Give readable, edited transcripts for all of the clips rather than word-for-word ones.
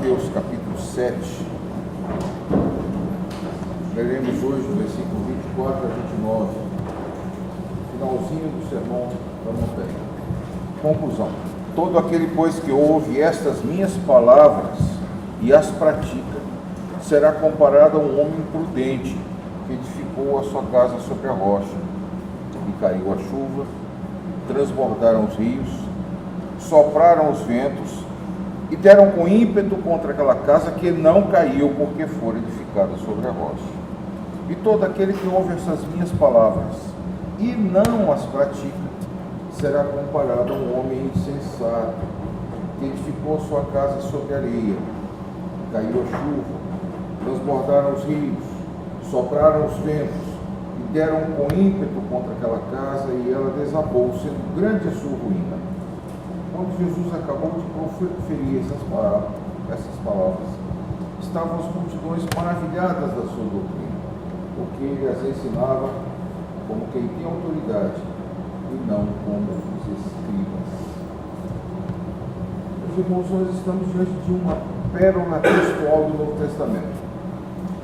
Mateus capítulo 7, leremos hoje do versículo 24 a 29, finalzinho do sermão da montanha. Conclusão: todo aquele, pois, que ouve estas minhas palavras e as pratica, será comparado a um homem prudente que edificou a sua casa sobre a rocha. E caiu a chuva, transbordaram os rios, sopraram os ventos e deram com ímpeto contra aquela casa, que não caiu, porque fora edificada sobre a rocha. E todo aquele que ouve essas minhas palavras e não as pratica, será comparado a um homem insensato que edificou a sua casa sobre a areia. Caiu a chuva, transbordaram os rios, sopraram os ventos e deram com ímpeto contra aquela casa, e ela desabou, sendo grande a sua ruína. Quando Jesus acabou de proferir essas palavras, estavam as multidões maravilhadas da sua doutrina, porque ele as ensinava como quem tem autoridade e não como os escribas. Meus irmãos, nós estamos diante de uma pérola textual do Novo Testamento.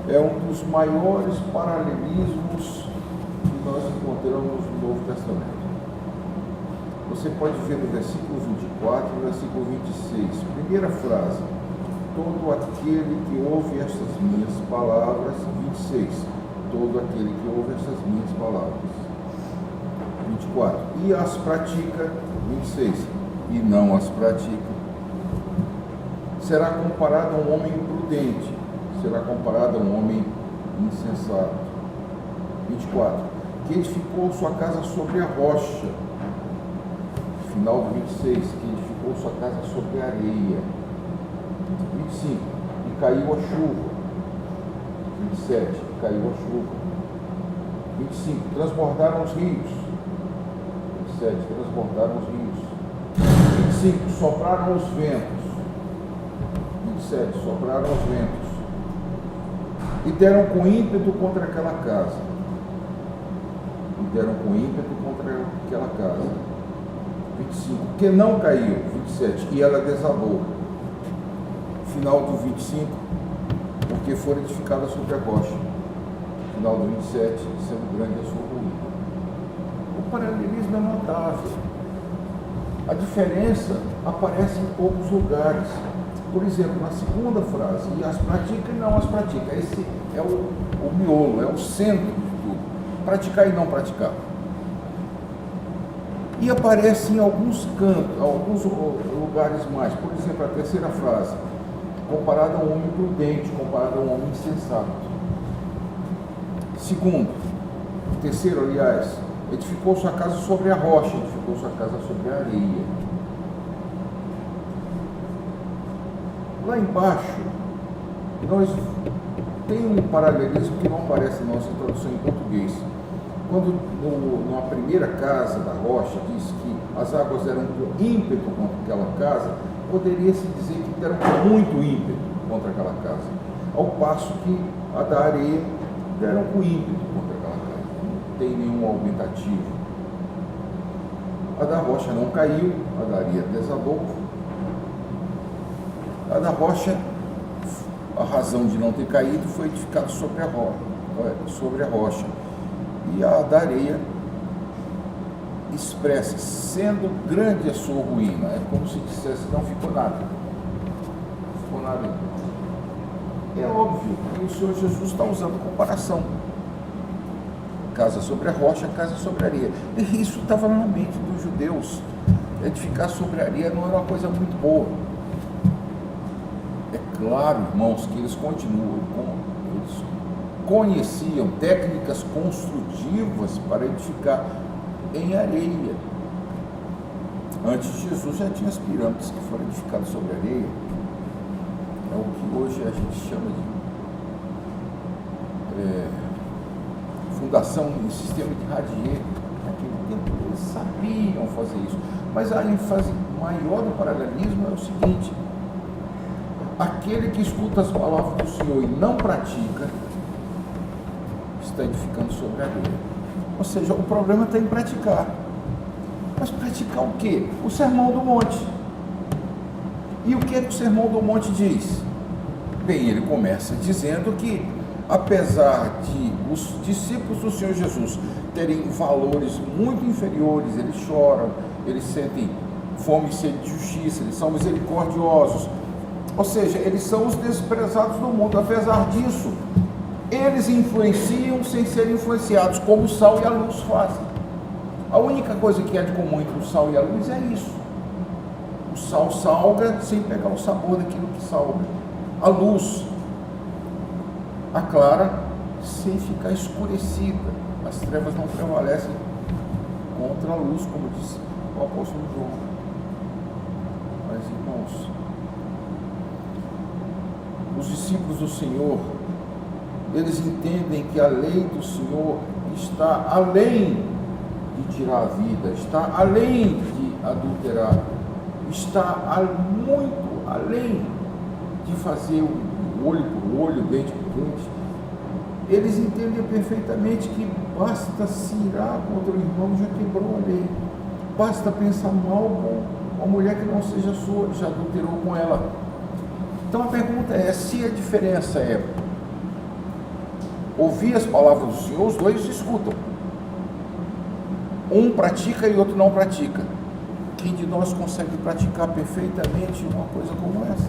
É um dos maiores paralelismos que nós encontramos no Novo Testamento. Você pode ver no versículo 24 e no versículo 26, primeira frase: todo aquele que ouve estas minhas palavras. 26, todo aquele que ouve estas minhas palavras. 24, e as pratica. 26, e não as pratica, será comparado a um homem imprudente, será comparado a um homem insensato. 24, que edificou sua casa sobre a rocha. Final do 26, que edificou sua casa sobre a areia. 25, e caiu a chuva. 27, e caiu a chuva. 25, transbordaram os rios. 27, transbordaram os rios. 25, sopraram os ventos. 27, sopraram os ventos e deram com ímpeto contra aquela casa. E deram com ímpeto contra aquela casa. 25, que não caiu. 27, e ela desabou. Final do 25, porque foi edificada sobre a rocha. Final do 27, sendo grande a sua ruína. O paralelismo é notável. A diferença aparece em poucos lugares. Por exemplo, na segunda frase, e as pratica e não as pratica. Esse é o miolo, é o centro de tudo. Praticar e não praticar. E aparece em alguns cantos, alguns lugares mais. Por exemplo, a terceira frase, comparado a um homem prudente, comparado a um homem insensato. Segundo, terceiro, aliás, edificou sua casa sobre a rocha, edificou sua casa sobre a areia. Lá embaixo, nós tem um paralelismo que não aparece na nossa tradução em português. Quando na primeira casa da rocha diz que as águas deram com ímpeto contra aquela casa, poderia-se dizer que deram com muito ímpeto contra aquela casa, ao passo que a da areia deram com ímpeto contra aquela casa, não tem nenhum aumentativo. A da rocha não caiu, a da areia desabou. A da rocha, a razão de não ter caído foi edificada sobre a rocha. E a da areia expressa, sendo grande a sua ruína. É como se dissesse, não ficou nada. Não ficou nada. É óbvio que o Senhor Jesus está usando comparação. Casa sobre a rocha, casa sobre a areia. E isso estava na mente dos judeus. Edificar sobre a areia não era uma coisa muito boa. É claro, irmãos, que eles conheciam técnicas construtivas para edificar em areia. Antes de Jesus já tinha as pirâmides que foram edificadas sobre areia. É o que hoje a gente chama de fundação em sistema de radier. Naquele tempo eles sabiam fazer isso. Mas a ênfase maior do paralelismo é o seguinte: aquele que escuta as palavras do Senhor e não pratica, está edificando sobre a areia. Ou seja, o problema está em praticar. Mas praticar o quê? O Sermão do Monte. E o que é que o Sermão do Monte diz? Bem, ele começa dizendo que, apesar de os discípulos do Senhor Jesus terem valores muito inferiores, eles choram, eles sentem fome e sede de justiça, eles são misericordiosos, ou seja, eles são os desprezados do mundo. Apesar disso, eles influenciam sem serem influenciados, como o sal e a luz fazem. A única coisa que é de comum entre o sal e a luz é isso: o sal salga sem pegar o sabor daquilo que salga, a luz aclara sem ficar escurecida, as trevas não prevalecem contra a luz, como disse o apóstolo João. Mas, irmãos, os discípulos do Senhor, eles entendem que a lei do Senhor está além de tirar a vida, está além de adulterar, está muito além de fazer o olho por olho, dente por dente. Eles entendem perfeitamente que basta se irar contra o irmão, já quebrou a lei. Basta pensar mal com uma mulher que não seja sua, já adulterou com ela. Então a pergunta é, se a diferença é ouvir as palavras do Senhor, os dois escutam. Um pratica e outro não pratica. Quem de nós consegue praticar perfeitamente uma coisa como essa?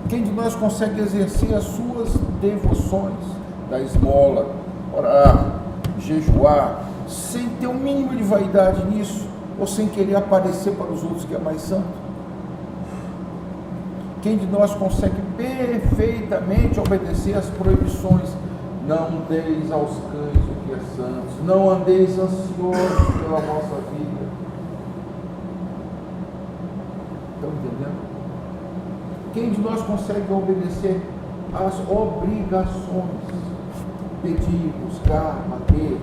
Quem de nós consegue exercer as suas devoções, da esmola, orar, jejuar, sem ter o mínimo de vaidade nisso, ou sem querer aparecer para os outros que é mais santo? Quem de nós consegue perfeitamente obedecer às proibições? Não deis aos cães o que é santo, não andeis ansiosos pela vossa vida. Estão entendendo? Quem de nós consegue obedecer às obrigações? Pedir, buscar, bater,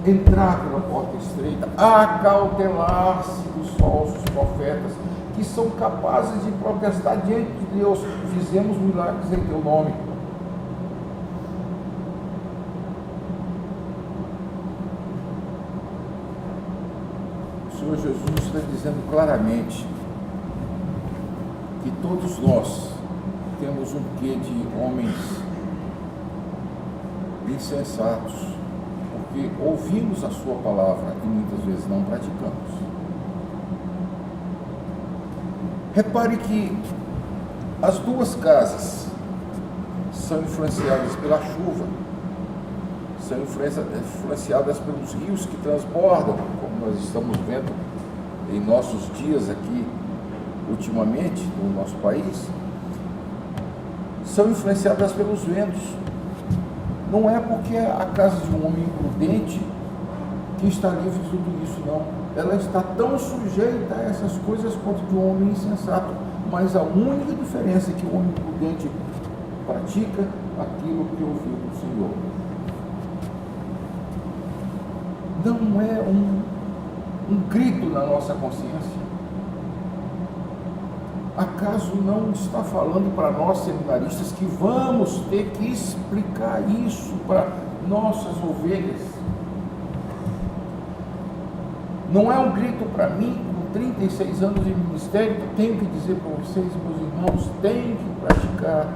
entrar pela porta estreita, acautelar-se dos falsos profetas, que são capazes de protestar diante de Deus: fizemos milagres em teu nome. O Senhor Jesus está dizendo claramente que todos nós temos um quê de homens insensatos, porque ouvimos a sua palavra e muitas vezes não praticamos. Repare que as duas casas são influenciadas pela chuva, são influenciadas pelos rios que transbordam, como nós estamos vendo em nossos dias aqui ultimamente no nosso país. São influenciadas pelos ventos. Não é porque a casa de um homem imprudente que está livre de tudo isso, não. Ela está tão sujeita a essas coisas quanto de um homem insensato, mas a única diferença é que o homem prudente pratica aquilo que ouviu do Senhor. Não é um grito na nossa consciência? Acaso não está falando para nós seminaristas que vamos ter que explicar isso para nossas ovelhas? Não é um grito para mim, com 36 anos de ministério, que tenho que dizer para vocês, meus irmãos, tem que praticar.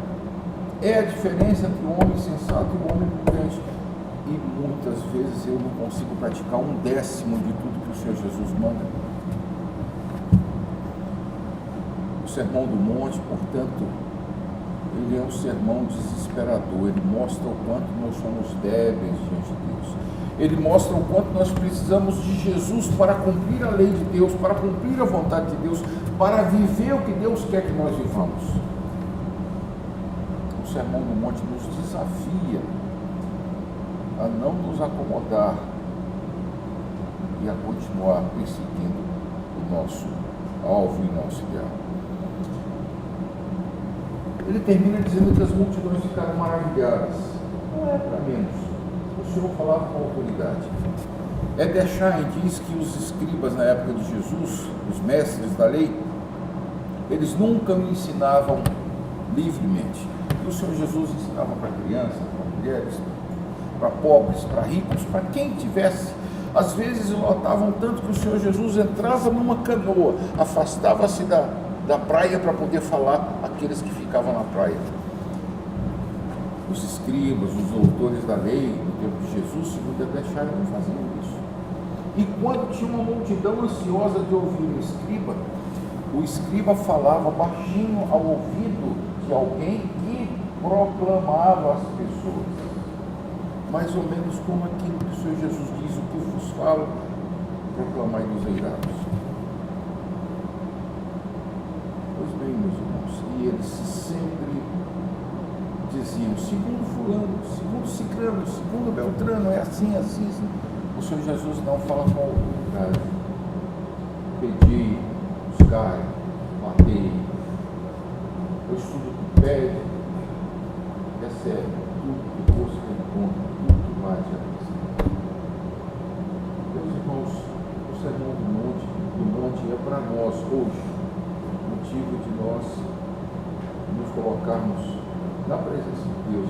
É a diferença entre o homem sensato e o homem prudente. E muitas vezes eu não consigo praticar 1/10 de tudo que o Senhor Jesus manda. O Sermão do Monte, portanto, ele é um sermão desesperador. Ele mostra o quanto nós somos débeis diante de Deus. Ele mostra o quanto nós precisamos de Jesus para cumprir a lei de Deus, para cumprir a vontade de Deus, para viver o que Deus quer que nós vivamos. O Sermão do Monte nos desafia a não nos acomodar e a continuar perseguindo o nosso alvo e nosso ideal. Ele termina dizendo que as multidões ficaram maravilhadas. Não é para menos. O Senhor falava com autoridade. Edersheim diz que os escribas na época de Jesus, os mestres da lei, eles nunca me ensinavam livremente. E o Senhor Jesus ensinava para crianças, para mulheres, para pobres, para ricos, para quem tivesse. Às vezes lotavam tanto que o Senhor Jesus entrava numa canoa, afastava-se da praia para poder falar àqueles que ficavam na praia. Os escribas, os doutores da lei no tempo de Jesus, segundo a deixaram, não faziam isso. E quando tinha uma multidão ansiosa de ouvir o escriba falava baixinho ao ouvido de alguém que proclamava às pessoas, mais ou menos como aquilo que o Senhor Jesus diz: o que vos falo, proclamai nos eirados. Pois bem, meus irmãos, e eles sempre diziam: segundo fulano, segundo ciclano, segundo beltrano, é assim, assim, assim. O Senhor Jesus não fala com o contrário: pedi, buscai, batei, pois tudo que pede, recebe, tudo que busca, encontra, tudo que mais já recebe. Meus irmãos, o sermão do monte é para nós hoje motivo de nós nos colocarmos na presença de Deus